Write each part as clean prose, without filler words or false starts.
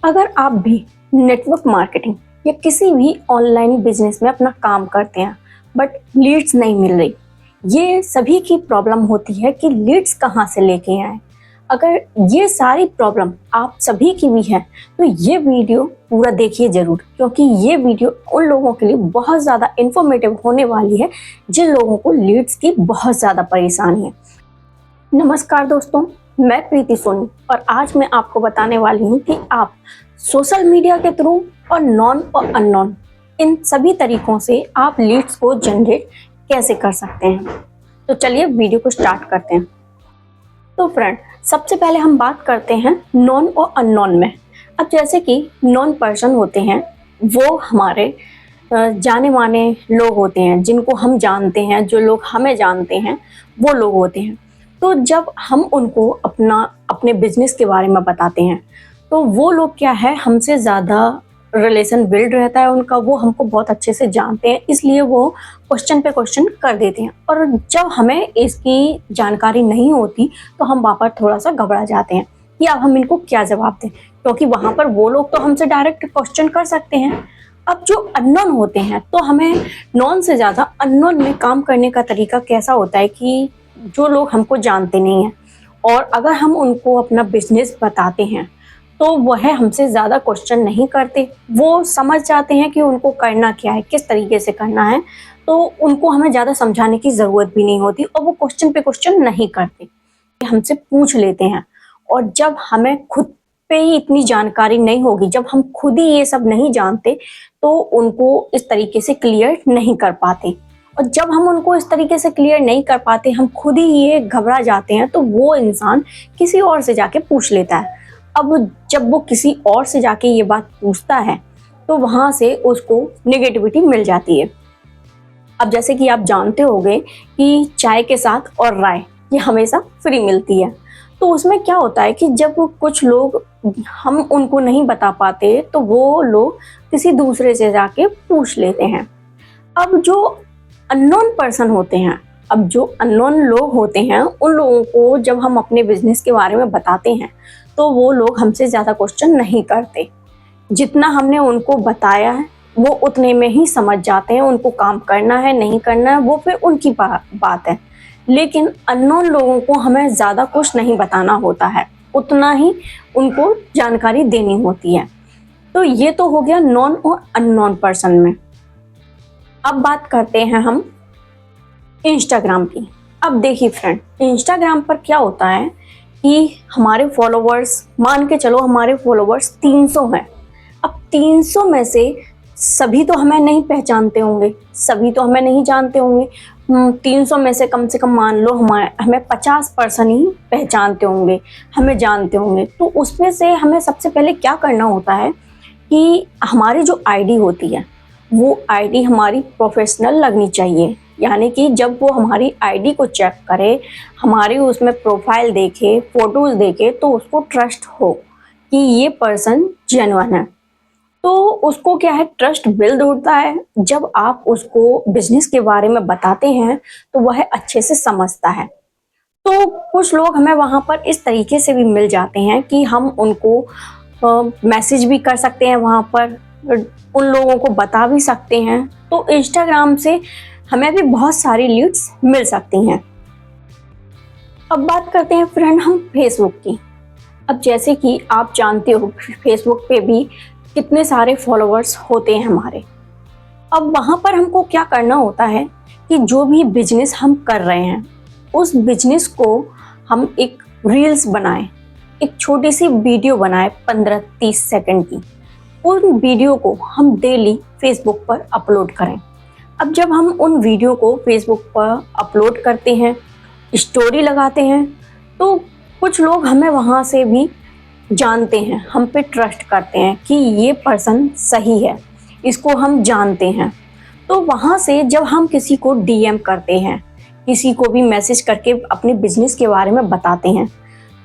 अगर आप भी नेटवर्क मार्केटिंग या किसी भी ऑनलाइन बिजनेस में अपना काम करते हैं बट लीड्स नहीं मिल रही, ये सभी की प्रॉब्लम होती है कि लीड्स कहाँ से लेके आए। अगर ये सारी प्रॉब्लम आप सभी की भी है तो ये वीडियो पूरा देखिए ज़रूर, क्योंकि ये वीडियो उन लोगों के लिए बहुत ज़्यादा इन्फॉर्मेटिव होने वाली है जिन लोगों को लीड्स की बहुत ज़्यादा परेशानी है। नमस्कार दोस्तों, मैं प्रीति सोनी और आज मैं आपको बताने वाली हूँ कि आप सोशल मीडिया के थ्रू और नॉन और अननोन इन सभी तरीकों से आप लीड्स को जनरेट कैसे कर सकते हैं। तो चलिए वीडियो को स्टार्ट करते हैं। तो फ्रेंड, सबसे पहले हम बात करते हैं नॉन और अननोन में। अब जैसे कि नॉन पर्सन होते हैं, वो हमारे जाने माने लोग होते हैं, जिनको हम जानते हैं, जो लोग हमें जानते हैं वो लोग होते हैं। तो जब हम उनको अपने बिजनेस के बारे में बताते हैं तो वो लोग क्या है, हमसे ज़्यादा रिलेशन बिल्ड रहता है उनका, वो हमको बहुत अच्छे से जानते हैं, इसलिए वो क्वेश्चन पे क्वेश्चन कर देते हैं। और जब हमें इसकी जानकारी नहीं होती तो हम वहाँ पर थोड़ा सा घबरा जाते हैं कि अब हम इनको क्या जवाब दें, क्योंकि वहाँ पर वो लोग तो हमसे डायरेक्ट क्वेश्चन कर सकते हैं। अब जो अननोन होते हैं, तो हमें नॉन से ज़्यादा अननोन में काम करने का तरीका कैसा होता है कि जो लोग हमको जानते नहीं हैं और अगर हम उनको अपना बिजनेस बताते हैं तो वह हमसे ज़्यादा क्वेश्चन नहीं करते, वो समझ जाते हैं कि उनको करना क्या है, किस तरीके से करना है, तो उनको हमें ज़्यादा समझाने की ज़रूरत भी नहीं होती और वो क्वेश्चन पे क्वेश्चन नहीं करते, हमसे पूछ लेते हैं। और जब हमें खुद पे ही इतनी जानकारी नहीं होगी, जब हम खुद ही ये सब नहीं जानते, तो उनको इस तरीके से क्लियर नहीं कर पाते। और जब हम उनको इस तरीके से क्लियर नहीं कर पाते, हम खुद ही ये घबरा जाते हैं, तो वो इंसान किसी और से जाके पूछ लेता है। अब जब वो किसी और से जाके ये बात पूछता है तो वहाँ से उसको नेगेटिविटी मिल जाती है। अब जैसे कि आप जानते होंगे कि चाय के साथ और राय ये हमेशा फ्री मिलती है, तो उसमें क्या होता है कि जब कुछ लोग हम उनको नहीं बता पाते तो वो लोग किसी दूसरे से जाके पूछ लेते हैं। अब जो अननोन पर्सन होते हैं, अब जो अननोन लोग होते हैं, उन लोगों को जब हम अपने बिजनेस के बारे में बताते हैं तो वो लोग हमसे ज़्यादा क्वेश्चन नहीं करते। जितना हमने उनको बताया है वो उतने में ही समझ जाते हैं, उनको काम करना है नहीं करना है वो फिर उनकी बात है। लेकिन अननोन लोगों को हमें ज़्यादा कुछ नहीं बताना होता है, उतना ही उनको जानकारी देनी होती है। तो ये तो हो गया नॉन और अननोन पर्सन में। अब बात करते हैं हम इंस्टाग्राम की। अब देखिए फ्रेंड, इंस्टाग्राम पर क्या होता है कि हमारे फॉलोवर्स, मान के चलो हमारे फॉलोवर्स 300 हैं। अब 300 में से सभी तो हमें नहीं पहचानते होंगे, सभी तो हमें नहीं जानते होंगे। 300 में से कम मान लो हमें 50% ही पहचानते होंगे, हमें जानते होंगे। तो उसमें से हमें सबसे पहले क्या करना होता है कि हमारी जो आईडी होती है वो आईडी हमारी प्रोफेशनल लगनी चाहिए। यानी कि जब वो हमारी आईडी को चेक करे, हमारी उसमें प्रोफाइल देखे, फोटोज़ देखे, तो उसको ट्रस्ट हो कि ये पर्सन जेन्युइन है। तो उसको क्या है, ट्रस्ट बिल्ड होता है जब आप उसको बिजनेस के बारे में बताते हैं तो वह अच्छे से समझता है। तो कुछ लोग हमें वहाँ पर इस तरीके से भी मिल जाते हैं कि हम उनको मैसेज भी कर सकते हैं, वहाँ पर उन लोगों को बता भी सकते हैं। तो इंस्टाग्राम से हमें भी बहुत सारी लीड्स मिल सकती हैं। अब बात करते हैं फ्रेंड हम फेसबुक की। अब जैसे कि आप जानते हो फेसबुक पे भी कितने सारे फॉलोअर्स होते हैं हमारे। अब वहाँ पर हमको क्या करना होता है कि जो भी बिजनेस हम कर रहे हैं उस बिजनेस को हम एक रील्स बनाएं, एक छोटी सी वीडियो बनाएं 15-30 सेकंड की। उन वीडियो को हम डेली फेसबुक पर अपलोड करें। अब जब हम उन वीडियो को फेसबुक पर अपलोड करते हैं, स्टोरी लगाते हैं, तो कुछ लोग हमें वहाँ से भी जानते हैं, हम पे ट्रस्ट करते हैं कि ये पर्सन सही है, इसको हम जानते हैं। तो वहाँ से जब हम किसी को डीएम करते हैं, किसी को भी मैसेज करके अपने बिजनेस के बारे में बताते हैं,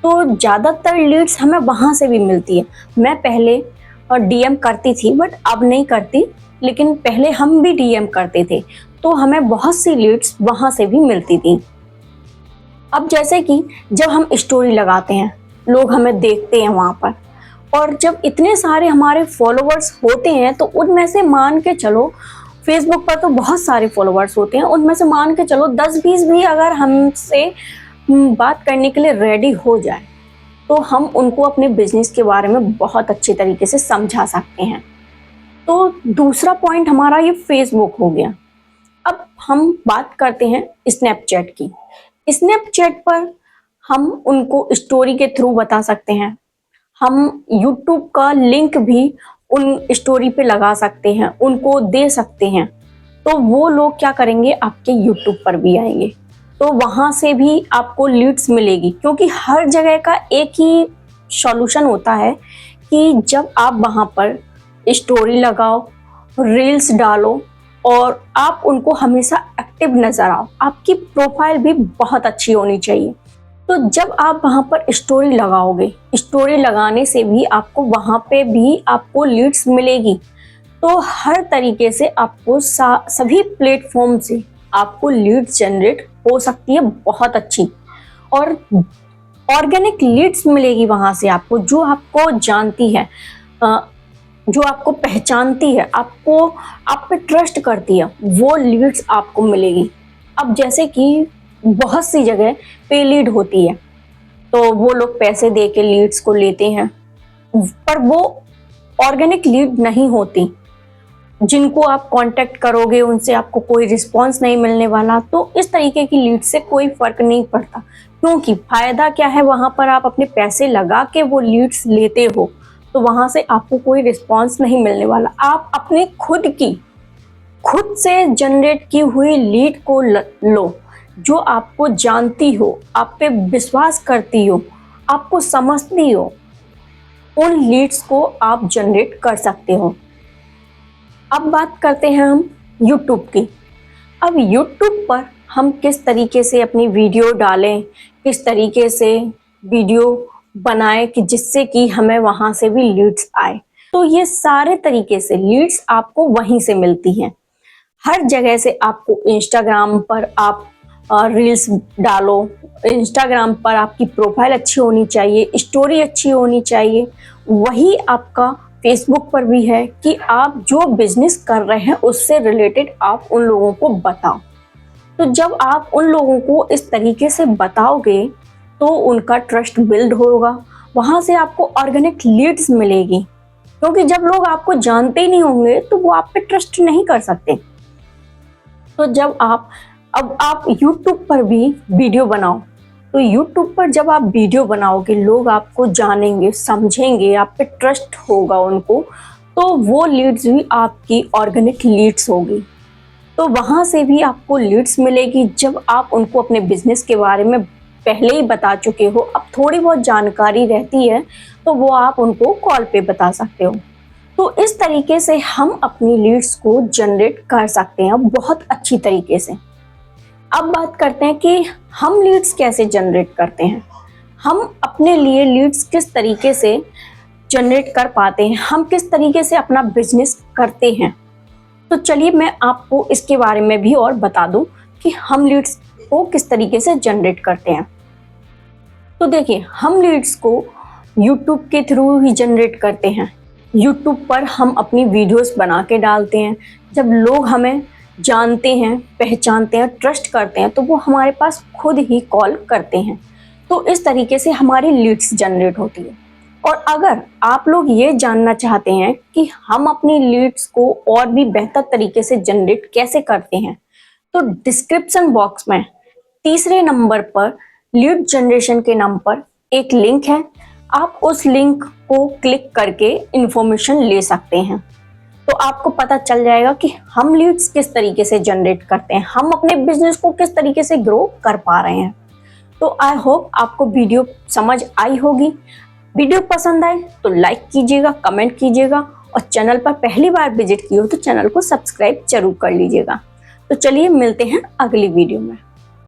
तो ज़्यादातर लीड्स हमें वहाँ से भी मिलती है। मैं पहले डीएम करती थी बट अब नहीं करती, लेकिन पहले हम भी डीएम करते थे तो हमें बहुत सी लीड्स वहाँ से भी मिलती थी। अब जैसे कि जब हम स्टोरी लगाते हैं, लोग हमें देखते हैं वहाँ पर, और जब इतने सारे हमारे फॉलोवर्स होते हैं तो उनमें से मान के चलो, फेसबुक पर तो बहुत सारे फॉलोवर्स होते हैं, उनमें से मान के चलो 10-20 भी अगर हमसे बात करने के लिए रेडी हो जाए तो हम उनको अपने बिजनेस के बारे में बहुत अच्छे तरीके से समझा सकते हैं। तो दूसरा पॉइंट हमारा ये फेसबुक हो गया। अब हम बात करते हैं स्नैपचैट की। स्नैपचैट पर हम उनको स्टोरी के थ्रू बता सकते हैं, हम यूट्यूब का लिंक भी उन स्टोरी पे लगा सकते हैं, उनको दे सकते हैं, तो वो लोग क्या करेंगे, आपके यूट्यूब पर भी आएंगे, तो वहाँ से भी आपको लीड्स मिलेगी। क्योंकि हर जगह का एक ही सॉल्यूशन होता है कि जब आप वहाँ पर स्टोरी लगाओ, रील्स डालो और आप उनको हमेशा एक्टिव नजर आओ, आपकी प्रोफाइल भी बहुत अच्छी होनी चाहिए। तो जब आप वहाँ पर स्टोरी लगाओगे, स्टोरी लगाने से भी आपको वहाँ पे भी आपको लीड्स मिलेगी। तो हर तरीके से आपको सभी प्लेटफॉर्म से आपको लीड्स जनरेट हो सकती है बहुत अच्छी, और ऑर्गेनिक लीड्स मिलेगी वहाँ से आपको, जो आपको जानती है, जो आपको पहचानती है, आपको आप पे ट्रस्ट करती है, वो लीड्स आपको मिलेगी। अब जैसे कि बहुत सी जगह पे लीड होती है तो वो लोग पैसे दे के लीड्स को लेते हैं, पर वो ऑर्गेनिक लीड नहीं होती। जिनको आप कांटेक्ट करोगे उनसे आपको कोई रिस्पांस नहीं मिलने वाला। तो इस तरीके की लीड से कोई फर्क नहीं पड़ता, क्योंकि फायदा क्या है, वहां पर आप अपने पैसे लगा के वो लीड्स लेते हो तो वहां से आपको कोई रिस्पांस नहीं मिलने वाला। आप अपने खुद से जनरेट की हुई लीड को लो, जो आपको जानती हो, आप पे विश्वास करती हो, आपको समझती हो, उन लीड्स को आप जनरेट कर सकते हो। अब बात करते हैं हम YouTube की। अब YouTube पर हम किस तरीके से अपनी वीडियो डालें, किस तरीके से वीडियो बनाएं कि जिससे कि हमें वहां से भी लीड्स आए। तो ये सारे तरीके से लीड्स आपको वहीं से मिलती हैं। हर जगह से आपको इंस्टाग्राम पर आप रील्स डालो, इंस्टाग्राम पर आपकी प्रोफाइल अच्छी होनी चाहिए, स्टोरी अच्छी होनी चाहिए। वही आपका फेसबुक पर भी है कि आप जो बिजनेस कर रहे हैं उससे रिलेटेड आप उन लोगों को बताओ। तो जब आप उन लोगों को इस तरीके से बताओगे तो उनका ट्रस्ट बिल्ड होगा, वहां से आपको ऑर्गेनिक लीड्स मिलेगी। क्योंकि जब लोग आपको जानते ही नहीं होंगे तो वो आप पे ट्रस्ट नहीं कर सकते। तो जब आप YouTube पर भी वीडियो बनाओ, तो YouTube पर जब आप वीडियो बनाओगे लोग आपको जानेंगे, समझेंगे, आप पे ट्रस्ट होगा उनको, तो वो लीड्स भी आपकी ऑर्गेनिक लीड्स होगी। तो वहाँ से भी आपको लीड्स मिलेगी। जब आप उनको अपने बिजनेस के बारे में पहले ही बता चुके हो, अब थोड़ी बहुत जानकारी रहती है तो वो आप उनको कॉल पे बता सकते हो। तो इस तरीके से हम अपनी लीड्स को जनरेट कर सकते हैं बहुत अच्छी तरीके से। अब बात करते हैं कि हम लीड्स कैसे जनरेट करते हैं, हम अपने लिए लीड्स किस तरीके से जनरेट कर पाते हैं, हम किस तरीके से अपना बिजनेस करते हैं। तो चलिए मैं आपको इसके बारे में भी और बता दूं कि हम लीड्स को किस तरीके से जनरेट करते हैं। तो देखिए, हम लीड्स को YouTube के थ्रू ही जनरेट करते हैं। YouTube पर हम अपनी वीडियोस बना के डालते हैं। जब लोग हमें जानते हैं, पहचानते हैं, ट्रस्ट करते हैं तो वो हमारे पास खुद ही कॉल करते हैं। तो इस तरीके से हमारी लीड्स जनरेट होती है। और अगर आप लोग ये जानना चाहते हैं कि हम अपनी लीड्स को और भी बेहतर तरीके से जनरेट कैसे करते हैं, तो डिस्क्रिप्शन बॉक्स में तीसरे नंबर पर लीड जनरेशन के नाम पर एक लिंक है। आप उस लिंक को क्लिक करके इंफॉर्मेशन ले सकते हैं। तो आपको पता चल जाएगा कि हम लीड्स किस तरीके से जनरेट करते हैं, हम अपने बिजनेस को किस तरीके से ग्रो कर पा रहे हैं। तो आई होप आपको वीडियो समझ आई होगी। वीडियो पसंद आए तो लाइक कीजिएगा, कमेंट कीजिएगा, और चैनल पर पहली बार विजिट की हो तो चैनल को सब्सक्राइब जरूर कर लीजिएगा। तो चलिए मिलते हैं अगली वीडियो में।